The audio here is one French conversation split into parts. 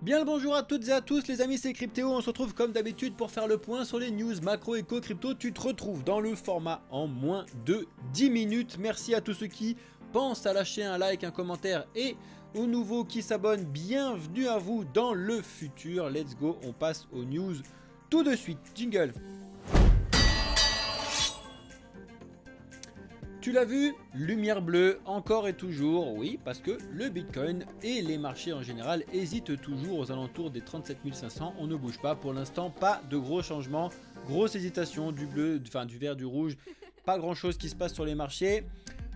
Bien le bonjour à toutes et à tous les amis, c'est Cryptéo, on se retrouve comme d'habitude pour faire le point sur les news macro éco crypto. Tu te retrouves dans le format en moins de 10 minutes. Merci à tous ceux qui pensent à lâcher un like, un commentaire et aux nouveaux qui s'abonnent, bienvenue à vous dans le futur. Let's go, on passe aux news tout de suite. Jingle. Tu l'as vu, lumière bleue, encore et toujours, oui, parce que le Bitcoin et les marchés en général hésitent toujours aux alentours des 37 500. On ne bouge pas, pour l'instant, pas de gros changements, grosse hésitation, du bleu, enfin du vert, du rouge, pas grand chose qui se passe sur les marchés.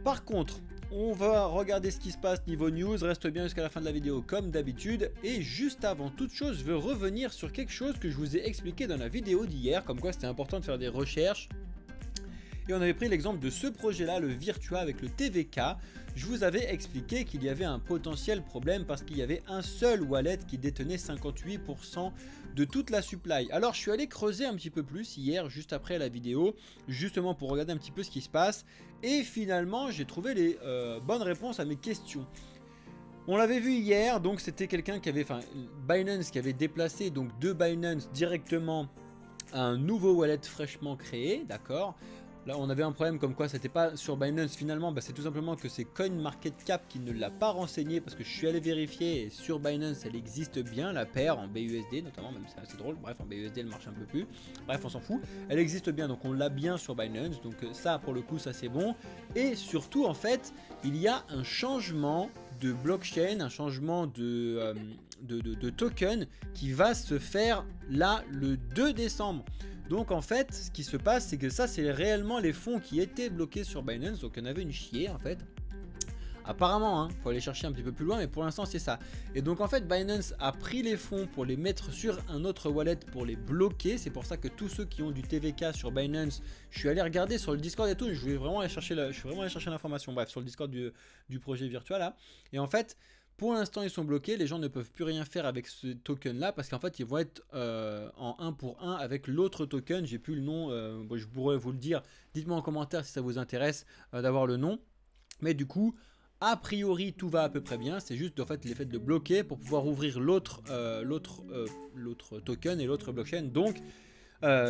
Par contre, on va regarder ce qui se passe niveau news, reste bien jusqu'à la fin de la vidéo comme d'habitude. Et juste avant toute chose, je veux revenir sur quelque chose que je vous ai expliqué dans la vidéo d'hier, comme quoi c'était important de faire des recherches. Et on avait pris l'exemple de ce projet-là, le Virtua avec le TVK. Je vous avais expliqué qu'il y avait un potentiel problème parce qu'il y avait un seul wallet qui détenait 58% de toute la supply. Alors je suis allé creuser un petit peu plus hier, juste après la vidéo, justement pour regarder un petit peu ce qui se passe. Et finalement, j'ai trouvé les bonnes réponses à mes questions. On l'avait vu hier, donc c'était quelqu'un qui avait, enfin Binance qui avait déplacé donc de Binance directement à un nouveau wallet fraîchement créé, d'accord. Là, on avait un problème comme quoi c'était pas sur Binance finalement, c'est tout simplement que c'est CoinMarketCap qui ne l'a pas renseigné parce que je suis allé vérifier et sur Binance elle existe bien, la paire en BUSD notamment, même c'est assez drôle, bref en BUSD elle marche un peu plus, bref on s'en fout, elle existe bien donc on l'a bien sur Binance, donc ça pour le coup ça c'est bon. Et surtout en fait il y a un changement de blockchain, un changement de token qui va se faire là le 2 décembre. Donc en fait ce qui se passe c'est que ça c'est réellement les fonds qui étaient bloqués sur Binance, donc il y en avait une chier en fait. Apparemment, hein, faut aller chercher un petit peu plus loin, mais pour l'instant c'est ça. Et donc en fait Binance a pris les fonds pour les mettre sur un autre wallet pour les bloquer. C'est pour ça que tous ceux qui ont du TVK sur Binance, je suis allé regarder sur le Discord et tout, je suis vraiment allé chercher l'information, bref, sur le Discord du projet Virtua là. Et en fait, pour l'instant ils sont bloqués, les gens ne peuvent plus rien faire avec ce token là parce qu'en fait ils vont être en 1 pour 1 avec l'autre token, j'ai plus le nom, je pourrais vous le dire, dites-moi en commentaire si ça vous intéresse d'avoir le nom. Mais du coup, a priori tout va à peu près bien, c'est juste en fait l'effet de le bloquer pour pouvoir ouvrir l'autre token et l'autre blockchain, donc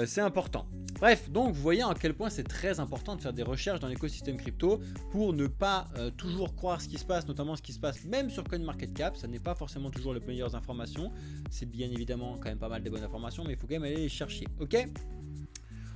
c'est important. Bref, donc vous voyez à quel point c'est très important de faire des recherches dans l'écosystème crypto pour ne pas toujours croire ce qui se passe, notamment ce qui se passe même sur CoinMarketCap. Ça n'est pas forcément toujours les meilleures informations, c'est bien évidemment quand même pas mal de bonnes informations, mais il faut quand même aller les chercher, ok.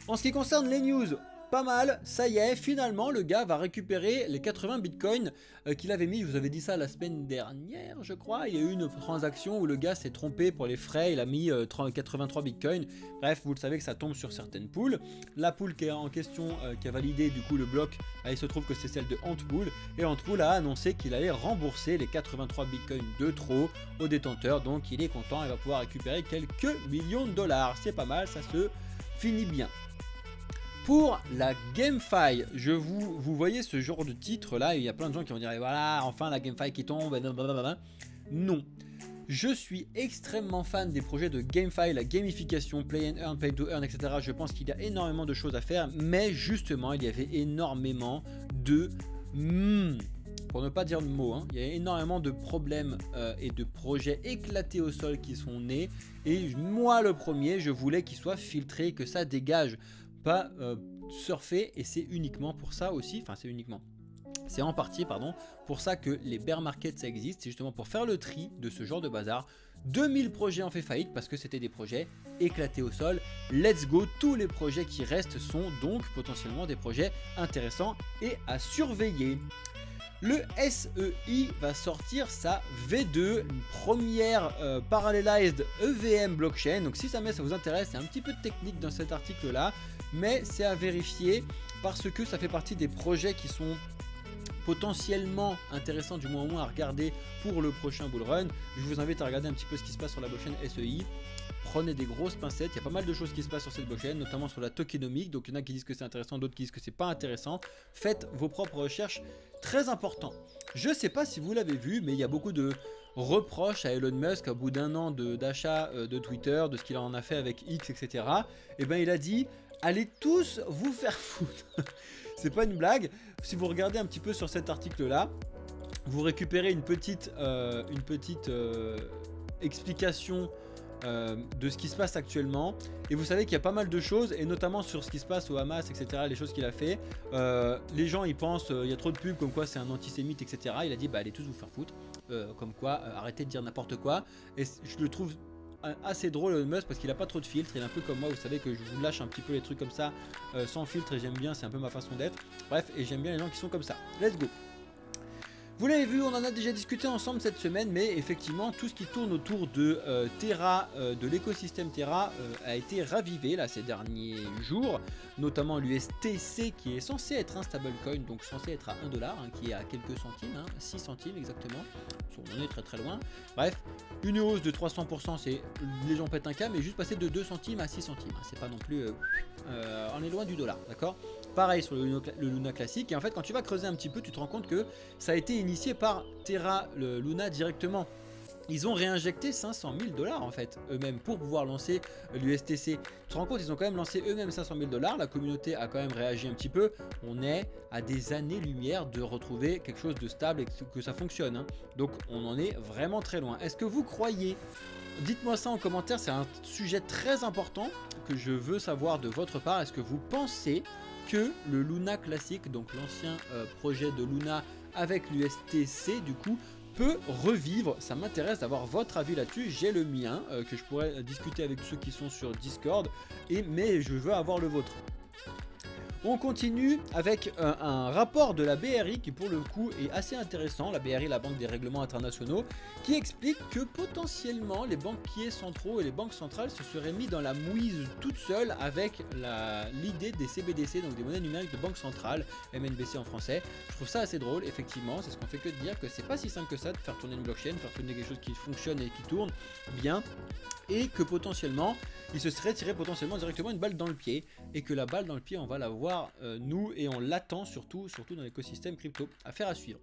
En ce qui concerne les news, pas mal, ça y est, finalement le gars va récupérer les 80 bitcoins qu'il avait mis, je vous avais dit ça la semaine dernière je crois, il y a eu une transaction où le gars s'est trompé pour les frais, il a mis 83 bitcoins, bref vous le savez que ça tombe sur certaines pools. La pool qui est en question, qui a validé du coup le bloc, il se trouve que c'est celle de Antpool, et Antpool a annoncé qu'il allait rembourser les 83 bitcoins de trop aux détenteurs, donc il est content, il va pouvoir récupérer quelques millions de dollars, c'est pas mal, ça se finit bien. Pour la GameFi, vous voyez ce genre de titre là, il y a plein de gens qui vont dire voilà, enfin la GameFi qui tombe, non. Je suis extrêmement fan des projets de GameFi, la gamification, play and earn, pay to earn, etc. Je pense qu'il y a énormément de choses à faire, mais justement il y avait énormément de pour ne pas dire de mots, hein, il y a énormément de problèmes et de projets éclatés au sol qui sont nés, et moi le premier, je voulais qu'ils soient filtrés, que ça dégage, pas surfer, et c'est uniquement pour ça aussi, enfin c'est en partie pardon, pour ça que les bear markets ça existe, c'est justement pour faire le tri de ce genre de bazar. 2000 projets ont fait faillite parce que c'était des projets éclatés au sol. Let's go, tous les projets qui restent sont donc potentiellement des projets intéressants et à surveiller. Le SEI va sortir sa V2, une première parallelized EVM blockchain. Donc si jamais ça vous intéresse, c'est un petit peu de technique dans cet article là, mais c'est à vérifier parce que ça fait partie des projets qui sont potentiellement intéressants, du moins au moins à regarder pour le prochain bullrun. Je vous invite à regarder un petit peu ce qui se passe sur la blockchain SEI. Prenez des grosses pincettes, il y a pas mal de choses qui se passent sur cette blockchain, notamment sur la tokenomique, donc il y en a qui disent que c'est intéressant, d'autres qui disent que c'est pas intéressant. Faites vos propres recherches, très important. Je sais pas si vous l'avez vu, mais il y a beaucoup de reproches à Elon Musk au bout d'un an d'achat de Twitter, de ce qu'il en a fait avec X, etc. Et ben il a dit, allez tous vous faire foutre. C'est pas une blague, si vous regardez un petit peu sur cet article là, vous récupérez une petite explication de ce qui se passe actuellement, et vous savez qu'il y a pas mal de choses, et notamment sur ce qui se passe au Hamas, etc., les choses qu'il a fait. Les gens ils pensent il y a trop de pubs comme quoi c'est un antisémite, etc. Il a dit bah allez tous vous faire foutre, comme quoi arrêtez de dire n'importe quoi, et je le trouve assez drôle Elon Musk parce qu'il a pas trop de filtre, il est un peu comme moi, vous savez que je vous lâche un petit peu les trucs comme ça sans filtre, et j'aime bien, c'est un peu ma façon d'être. Bref, et j'aime bien les gens qui sont comme ça. Let's go. Vous l'avez vu, on en a déjà discuté ensemble cette semaine, mais effectivement tout ce qui tourne autour de Terra, de l'écosystème Terra a été ravivé là ces derniers jours, notamment l'USTC qui est censé être un stablecoin, donc censé être à 1 $, hein, qui est à quelques centimes, hein, 6 centimes exactement, on en est très très loin. Bref, une hausse de 300%, c'est les gens pètent un câble, mais juste passer de 2 centimes à 6 centimes, hein, c'est pas non plus, on est loin du dollar, d'accord? Pareil sur le Luna classique, et en fait quand tu vas creuser un petit peu tu te rends compte que ça a été initié par Terra Luna directement. Ils ont réinjecté 500 000 $ en fait eux-mêmes pour pouvoir lancer l'USTC. Tu te rends compte, ils ont quand même lancé eux-mêmes 500 000 $, la communauté a quand même réagi un petit peu. On est à des années-lumière de retrouver quelque chose de stable et que ça fonctionne, hein. Donc on en est vraiment très loin. Est-ce que vous croyez? Dites-moi ça en commentaire, c'est un sujet très important que je veux savoir de votre part. Est-ce que vous pensez que le Luna classique, donc l'ancien projet de Luna avec l'USTC du coup, peut revivre? Ça m'intéresse d'avoir votre avis là-dessus. J'ai le mien que je pourrais discuter avec ceux qui sont sur Discord, mais je veux avoir le vôtre. On continue avec un rapport de la BRI qui pour le coup est assez intéressant, la BRI, la Banque des règlements internationaux, qui explique que potentiellement les banquiers centraux et les banques centrales se seraient mis dans la mouise toute seule avec l'idée des CBDC, donc des monnaies numériques de banque centrale, MNBC en français. Je trouve ça assez drôle, effectivement, c'est ce qu'on fait que de dire que c'est pas si simple que ça de faire tourner une blockchain, faire tourner quelque chose qui fonctionne et qui tourne bien, et que potentiellement il se serait tiré potentiellement directement une balle dans le pied, et que la balle dans le pied on va la voir nous, et on l'attend surtout dans l'écosystème crypto. Affaire à suivre.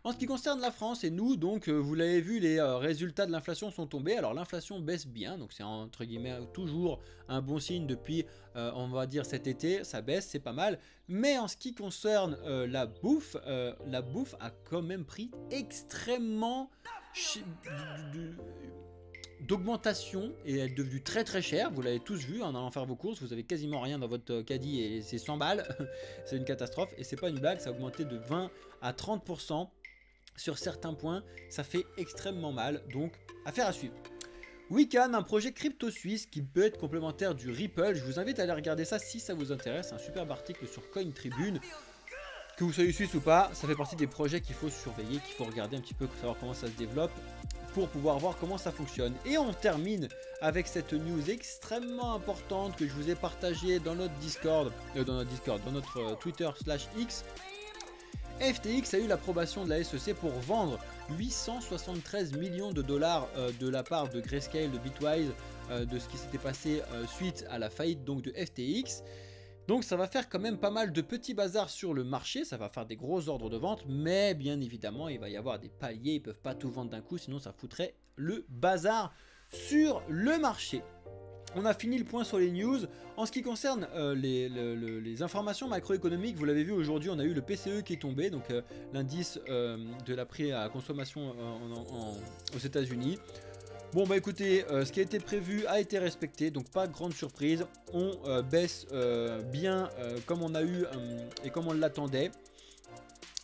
En ce qui concerne la France et nous, donc vous l'avez vu, les résultats de l'inflation sont tombés. Alors l'inflation baisse bien, donc c'est entre guillemets toujours un bon signe depuis on va dire cet été, ça baisse, c'est pas mal. Mais en ce qui concerne la bouffe a quand même pris extrêmement d'augmentation, et elle est devenue très très chère. Vous l'avez tous vu en allant faire vos courses, vous avez quasiment rien dans votre caddie et c'est 100 balles. C'est une catastrophe, et c'est pas une blague, ça a augmenté de 20 à 30% sur certains points, ça fait extrêmement mal, donc affaire à suivre. Wican, un projet crypto suisse qui peut être complémentaire du Ripple. Je vous invite à aller regarder ça si ça vous intéresse, un superbe article sur Coin Tribune. Que vous soyez suisse ou pas, ça fait partie des projets qu'il faut surveiller, qu'il faut regarder un petit peu pour savoir comment ça se développe, pour pouvoir voir comment ça fonctionne. Et on termine avec cette news extrêmement importante que je vous ai partagée dans notre Discord, dans notre Twitter/X. FTX a eu l'approbation de la SEC pour vendre 873 millions de dollars de la part de Grayscale, de Bitwise, de ce qui s'était passé suite à la faillite donc de FTX. Donc ça va faire quand même pas mal de petits bazars sur le marché, ça va faire des gros ordres de vente, mais bien évidemment il va y avoir des paliers, ils peuvent pas tout vendre d'un coup, sinon ça foutrait le bazar sur le marché. On a fini le point sur les news. En ce qui concerne les informations macroéconomiques, vous l'avez vu aujourd'hui, on a eu le PCE qui est tombé, donc l'indice de la prix à la consommation aux États-Unis. Bon bah écoutez, ce qui a été prévu a été respecté, donc pas de grande surprise. On baisse bien comme on a eu et comme on l'attendait,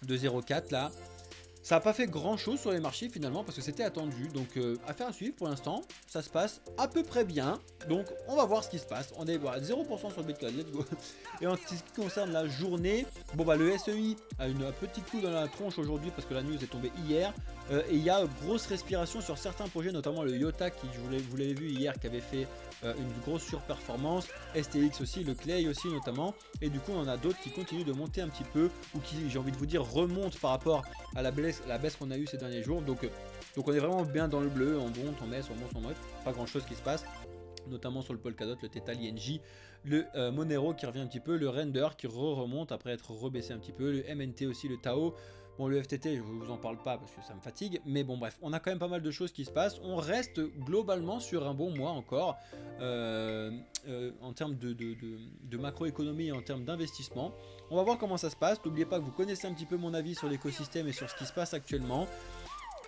de 0,4 là. Ça n'a pas fait grand chose sur les marchés finalement parce que c'était attendu, donc affaire à suivre pour l'instant, ça se passe à peu près bien, donc on va voir ce qui se passe. On est voilà, 0% sur le Bitcoin, let's go. Et en ce qui concerne la journée, bon bah le SEI a un petit coup dans la tronche aujourd'hui parce que la news est tombée hier, et il y a grosse respiration sur certains projets, notamment le IOTA qui, vous l'avez vu hier, qui avait fait une grosse surperformance, STX aussi, le Clay aussi notamment, et du coup on en a d'autres qui continuent de monter un petit peu, ou qui, j'ai envie de vous dire, remontent par rapport à la baisse qu'on a eu ces derniers jours, donc on est vraiment bien dans le bleu, on monte, on baisse, on monte, on monte, pas grand chose qui se passe, notamment sur le Polkadot, le Theta, l'INJ, le Monero qui revient un petit peu, le Render qui remonte après être rebaissé un petit peu, le MNT aussi, le Tao. Bon, le FTT, je vous en parle pas parce que ça me fatigue, mais bon bref, on a quand même pas mal de choses qui se passent. On reste globalement sur un bon mois encore en termes de macroéconomie et en termes d'investissement. On va voir comment ça se passe. N'oubliez pas que vous connaissez un petit peu mon avis sur l'écosystème et sur ce qui se passe actuellement.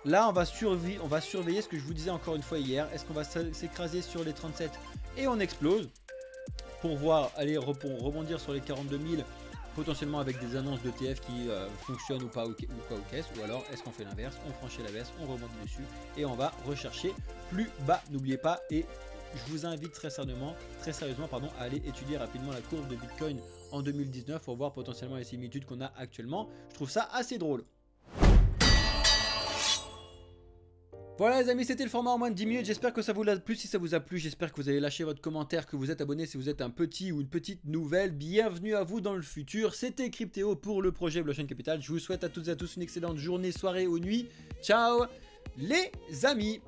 Là, on va surveiller ce que je vous disais encore une fois hier. Est-ce qu'on va s'écraser sur les 37 et on explose pour voir aller rebondir sur les 42 000 potentiellement avec des annonces d'ETF qui fonctionnent ou pas aux caisses, ou alors est-ce qu'on fait l'inverse, on franchit la baisse, on rebondit dessus et on va rechercher plus bas. N'oubliez pas, et je vous invite très sérieusement à aller étudier rapidement la courbe de Bitcoin en 2019 pour voir potentiellement les similitudes qu'on a actuellement. Je trouve ça assez drôle. Voilà les amis, c'était le format en moins de 10 minutes, j'espère que ça vous a plu. Si ça vous a plu, j'espère que vous allez lâcher votre commentaire, que vous êtes abonné si vous êtes un petit ou une petite nouvelle. Bienvenue à vous dans le futur, c'était Cryptéo pour le projet Blockchain Capital. Je vous souhaite à toutes et à tous une excellente journée, soirée ou nuit. Ciao les amis.